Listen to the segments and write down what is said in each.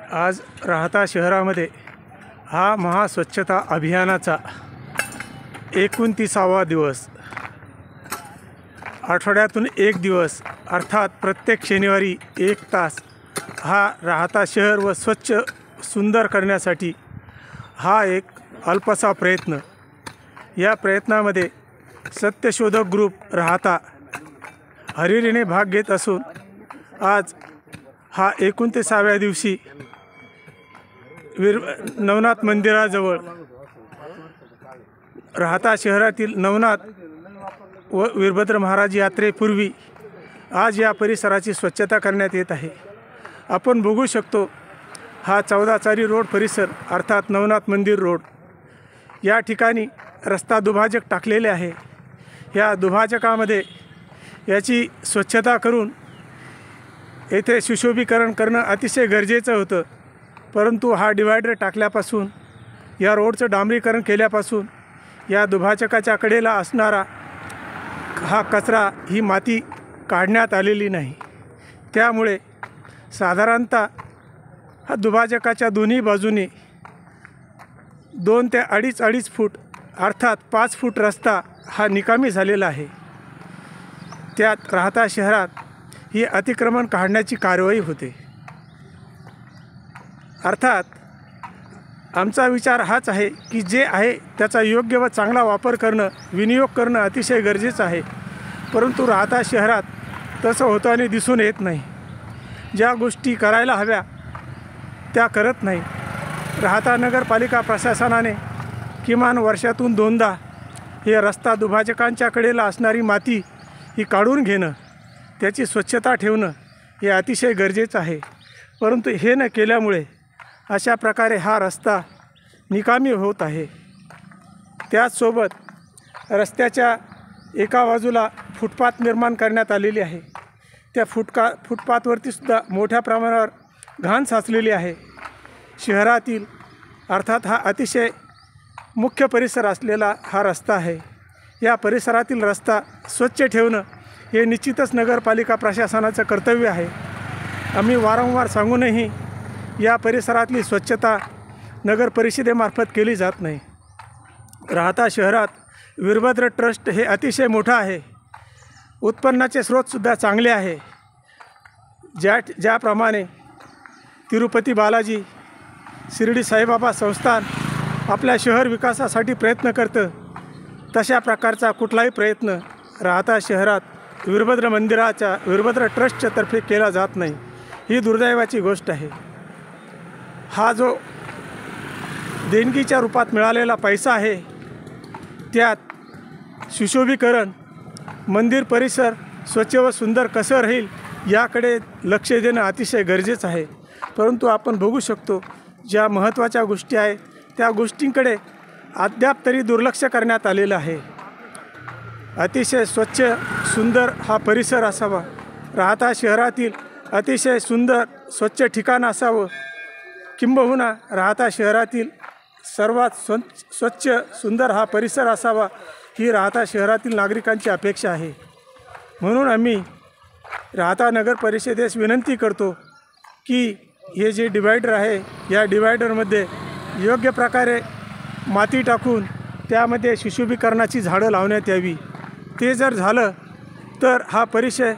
आज राहता शहरामध्ये हा महास्वच्छता अभियानाचा 29वा दिवस, आठवड्यातून एक दिवस अर्थात प्रत्येक शनिवारी 1 तास हा राहता शहर व स्वच्छ सुंदर करण्यासाठी हा एक अल्पसा प्रयत्न। या प्रयत्नामध्ये सत्यशोधक ग्रुप राहता हरिरीने भाग घेत असून आज हा 29व्या दिवशी नवनाथ मंदिराजवळ राहता शहरातील नवनाथ व वीरभद्र महाराज यात्रेपूर्वी आज या परिसराची स्वच्छता करण्यात येत आहे। आपण बघू शकतो हा 14 चारी रोड परिसर अर्थात नवनाथ मंदिर रोड, या ठिकाणी रस्ता दुभाजक टाकलेले आहे। या दुभाजकामध्ये याची स्वच्छता करून येथे सुशोभीकरण करणं अतिशय गरजेचं होतं, परंतु हा डिवायडर टाकल्यापासून, या रोडचं डांबरीकरण केल्यापासून या दुभाजकाच्या कडेला असणारा हा कचरा, ही माती काढण्यात आलेली नाही। त्यामुळे साधारणतः हा दुभाजकाच्या दोन्ही बाजूने 2 ते अडीच फूट अर्थात 5 फूट रस्ता हा निकामी झालेला आहे। त्यात राहता शहरात ही अतिक्रमण काढण्याची कारवाई होते। अर्थात आमचा विचार हाच आहे की जे आहे त्याचा योग्य व चांगला वापर करणं, विनियोग करणं अतिशय गरजेचं आहे, परंतु राहता शहरात तसं होताना दिसून येत नाही। ज्या गोष्टी करायला हव्या त्या करत नाही। राहता नगरपालिका प्रशासनाने किमान वर्षातून 2दा हे रस्ता दुभाजकांच्या कडेला असणारी माती ही काढून घेणं, त्याची स्वच्छता ठेवणं हे अतिशय गरजेचं आहे, परंतु हे न केल्यामुळे अशा प्रकारे हा रस्ता निकामी होत आहे। त्याचसोबत रस्त्याच्या एका बाजूला फुटपाथ निर्माण करण्यात आलेली आहे। त्या फुटपाथवरती सुद्धा मोठ्या प्रमाणावर घाण साचलेली आहे। शहरातील अर्थात हा अतिशय मुख्य परिसर असलेला हा रस्ता आहे। या परिसरातील रस्ता स्वच्छ ठेवणं हे निश्चितच नगरपालिका प्रशासनाचं कर्तव्य आहे। आम्ही वारंवार सांगूनही या परिसरातली स्वच्छता नगर परिषदेमार्फत केली जात नाही। राहता शहरात वीरभद्र ट्रस्ट हे अतिशय मोठं आहे, उत्पन्नाचे स्रोतसुद्धा चांगले आहे। ज्याप्रमाणे तिरुपती बालाजी, शिर्डी साईबाबा संस्थान आपल्या शहर विकासासाठी प्रयत्न करतं, तशा प्रकारचा कुठलाही प्रयत्न राहता शहरात वीरभद्र ट्रस्टच्या तर्फे केला जात नाही। ही दुर्दैवाची गोष्ट आहे। हा जो देणगीच्या रूपात मिळालेला पैसा आहे त्यात सुशोभीकरण, मंदिर परिसर स्वच्छ व सुंदर कसं राहील याकडे लक्ष देणं अतिशय गरजेचं आहे, परंतु आपण बघू शकतो ज्या महत्त्वाच्या गोष्टी आहेत त्या गोष्टींकडे अद्याप तरी दुर्लक्ष करण्यात आलेलं आहे। अतिशय स्वच्छ सुंदर हा परिसर असावा, राहता शहरातील अतिशय सुंदर स्वच्छ ठिकाण असावं, किंबहुना राहता शहरातील सर्वात स्वच्छ सुंदर हा परिसर असावा, ही राहता शहरातील नागरिकांची अपेक्षा आहे। म्हणून आम्ही राहता नगर परिषदेस विनंती करतो की हे जे डिवायडर आहे या डिवायडरमध्ये योग्य प्रकारे माती टाकून त्यामध्ये सुशोभीकरणाची झाडं लावण्यात यावी। ते जर झालं तर हा परिसर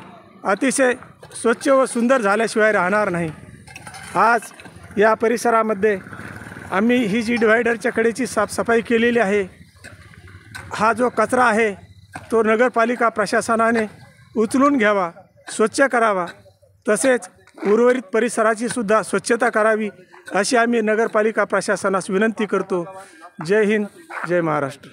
अतिशय स्वच्छ व सुंदर झाल्याशिवाय राहणार नाही। आज या परिसरामध्ये आम्ही ही जी डिवायडरच्या कडेची साफसफाई केलेली आहे, हा जो कचरा आहे तो नगरपालिका प्रशासनाने उचलून घ्यावा, स्वच्छ करावा, तसेच उर्वरित परिसराची सुद्धा स्वच्छता करावी अशी आम्ही नगरपालिका प्रशासनास विनंती करतो। जय हिंद, जय महाराष्ट्र।